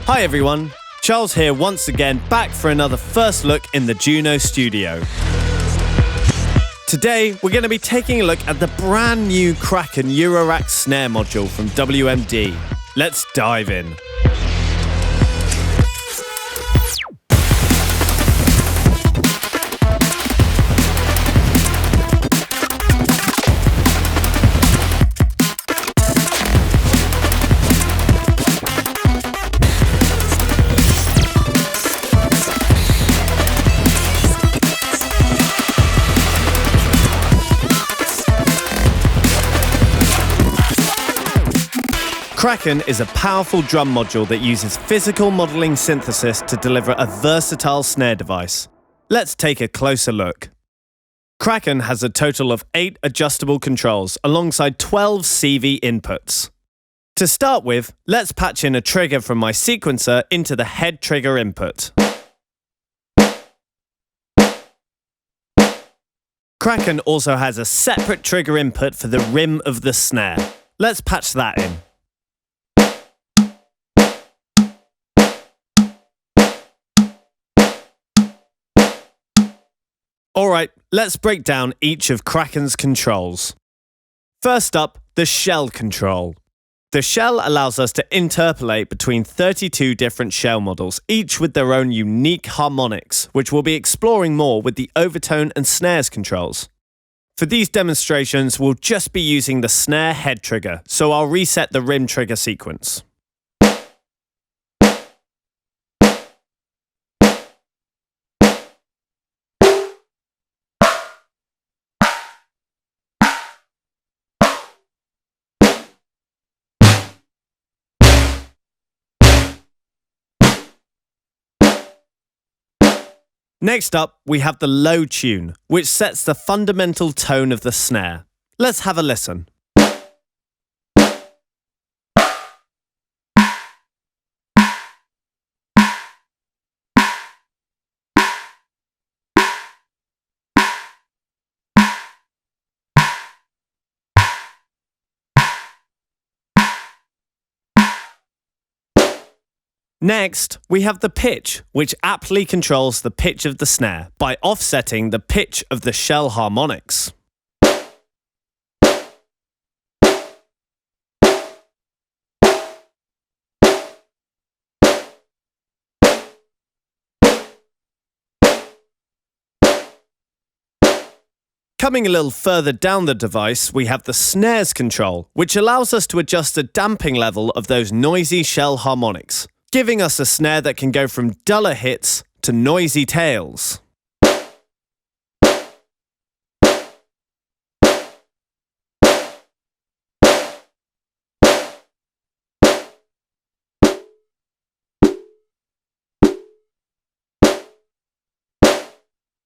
Hi everyone, Charles here once again, back for another first look in the Juno Studio. Today, we're going to be taking a look at the brand new Kraken Eurorack snare module from WMD. Let's dive in. Kraken is a powerful drum module that uses physical modeling synthesis to deliver a versatile snare device. Let's take a closer look. Kraken has a total of 8 adjustable controls alongside 12 CV inputs. To start with, let's patch in a trigger from my sequencer into the head trigger input. Kraken also has a separate trigger input for the rim of the snare. Let's patch that in. Alright, let's break down each of Kraken's controls. First up, the shell control. The shell allows us to interpolate between 32 different shell models, each with their own unique harmonics, which we'll be exploring more with the overtone and snares controls. For these demonstrations, we'll just be using the snare head trigger, so I'll reset the rim trigger sequence. Next up, we have the low tune, which sets the fundamental tone of the snare. Let's have a listen. Next, we have the pitch, which aptly controls the pitch of the snare by offsetting the pitch of the shell harmonics. Coming a little further down the device, we have the snares control, which allows us to adjust the damping level of those noisy shell harmonics, giving us a snare that can go from duller hits to noisy tails.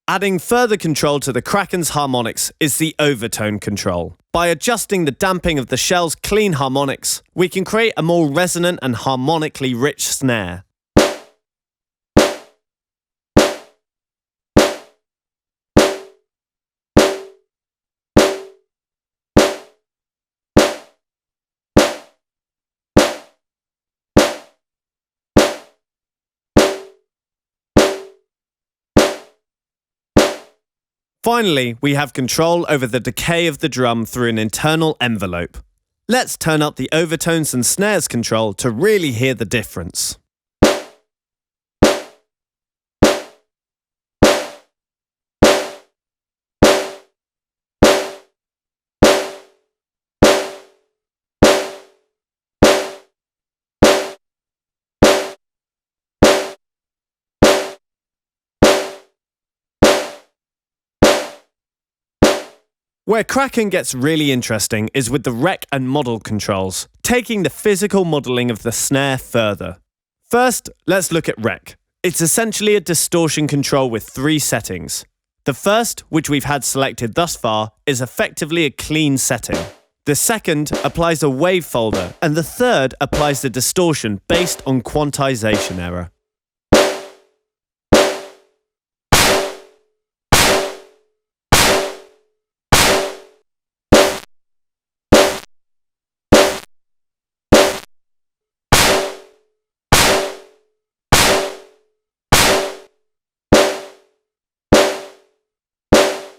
Adding further control to the Kraken's harmonics is the overtone control. By adjusting the damping of the shell's clean harmonics, we can create a more resonant and harmonically rich snare. Finally, we have control over the decay of the drum through an internal envelope. Let's turn up the overtones and snares control to really hear the difference. Where Kraken gets really interesting is with the rec and model controls, taking the physical modeling of the snare further. First, let's look at rec. It's essentially a distortion control with 3 settings. The first, which we've had selected thus far, is effectively a clean setting. The second applies a wave folder, and the third applies the distortion based on quantization error.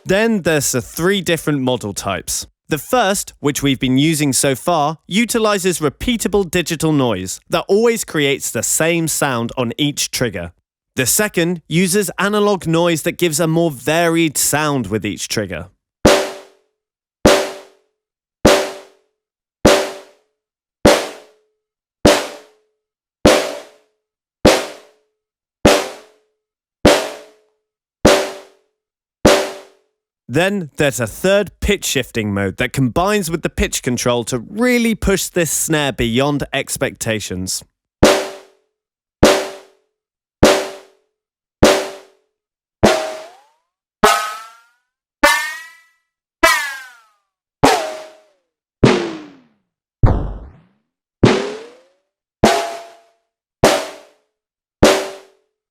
Then there's the 3 different model types. The first, which we've been using so far, utilizes repeatable digital noise that always creates the same sound on each trigger. The second uses analog noise that gives a more varied sound with each trigger. Then there's a third pitch shifting mode that combines with the pitch control to really push this snare beyond expectations.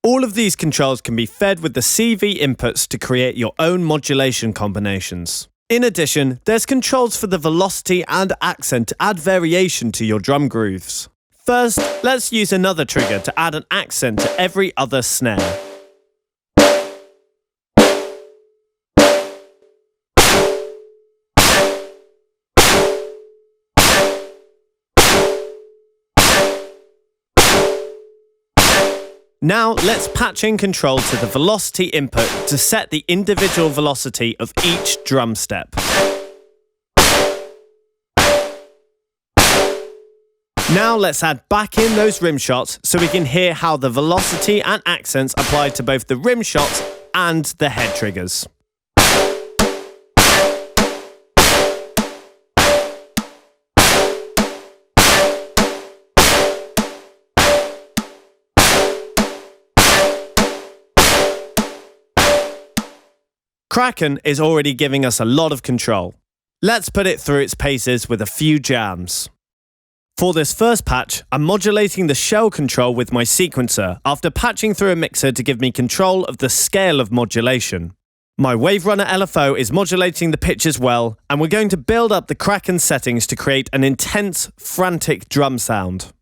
All of these controls can be fed with the CV inputs to create your own modulation combinations. In addition, there's controls for the velocity and accent to add variation to your drum grooves. First, let's use another trigger to add an accent to every other snare. Now let's patch in control to the velocity input to set the individual velocity of each drum step. Now let's add back in those rim shots so we can hear how the velocity and accents apply to both the rim shots and the head triggers. Kraken is already giving us a lot of control. Let's put it through its paces with a few jams. For this first patch, I'm modulating the shell control with my sequencer after patching through a mixer to give me control of the scale of modulation. My Wave Runner LFO is modulating the pitch as well, and we're going to build up the Kraken settings to create an intense, frantic drum sound.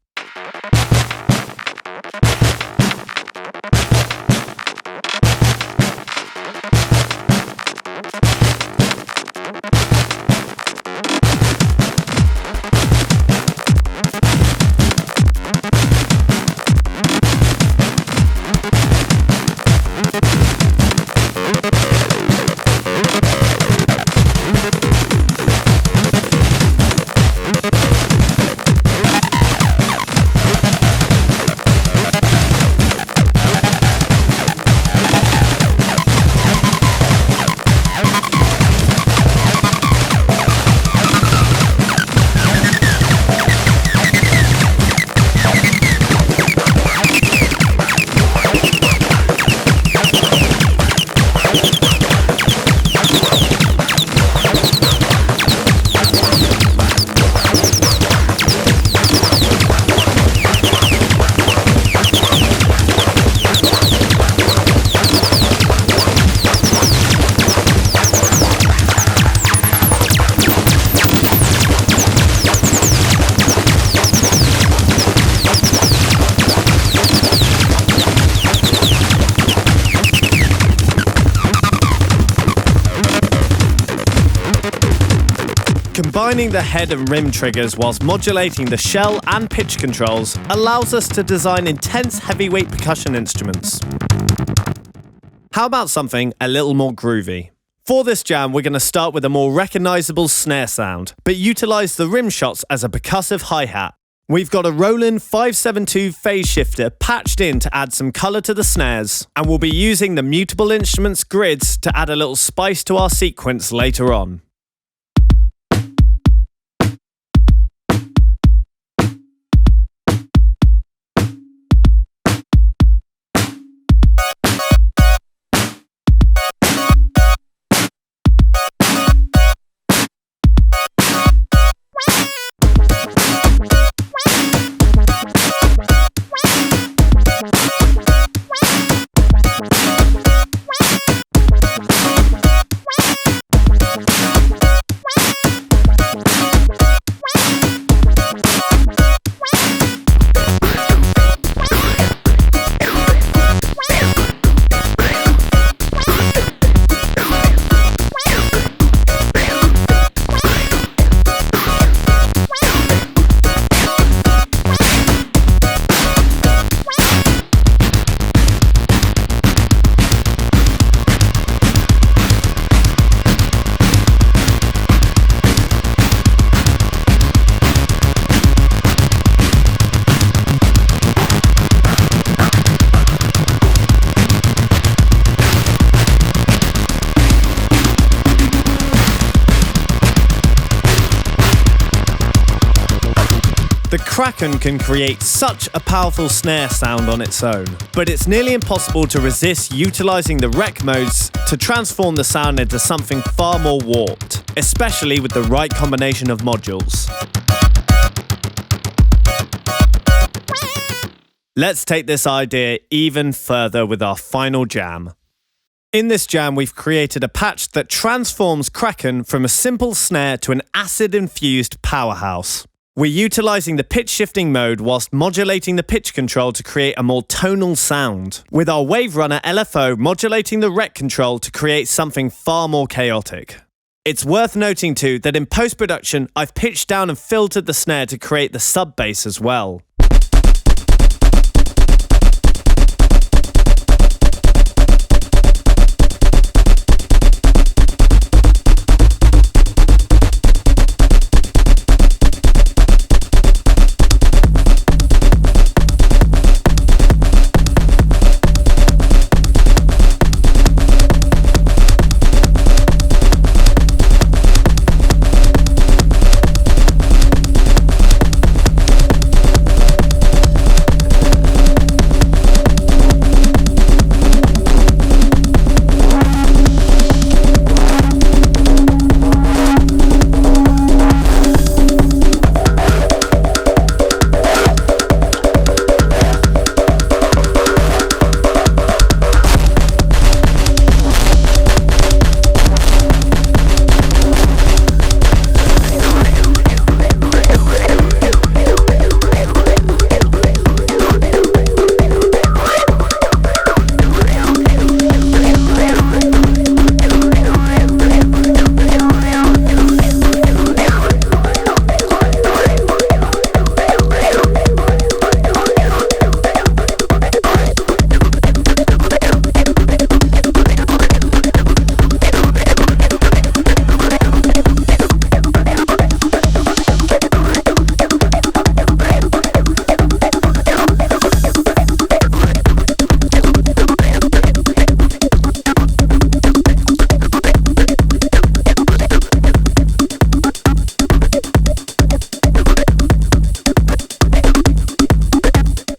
Combining the head and rim triggers whilst modulating the shell and pitch controls allows us to design intense heavyweight percussion instruments. How about something a little more groovy? For this jam, we're going to start with a more recognizable snare sound, but utilize the rim shots as a percussive hi-hat. We've got a Roland 572 phase shifter patched in to add some color to the snares, and we'll be using the Mutable Instruments grids to add a little spice to our sequence later on. The Kraken can create such a powerful snare sound on its own, but it's nearly impossible to resist utilising the rec modes to transform the sound into something far more warped, especially with the right combination of modules. Let's take this idea even further with our final jam. In this jam, we've created a patch that transforms Kraken from a simple snare to an acid-infused powerhouse. We're utilising the pitch shifting mode whilst modulating the pitch control to create a more tonal sound, with our Wave Runner LFO modulating the rec control to create something far more chaotic. It's worth noting too that in post-production, I've pitched down and filtered the snare to create the sub-bass as well.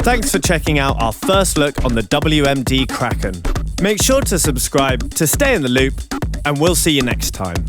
Thanks for checking out our first look on the WMD Kraken. Make sure to subscribe to stay in the loop, and we'll see you next time.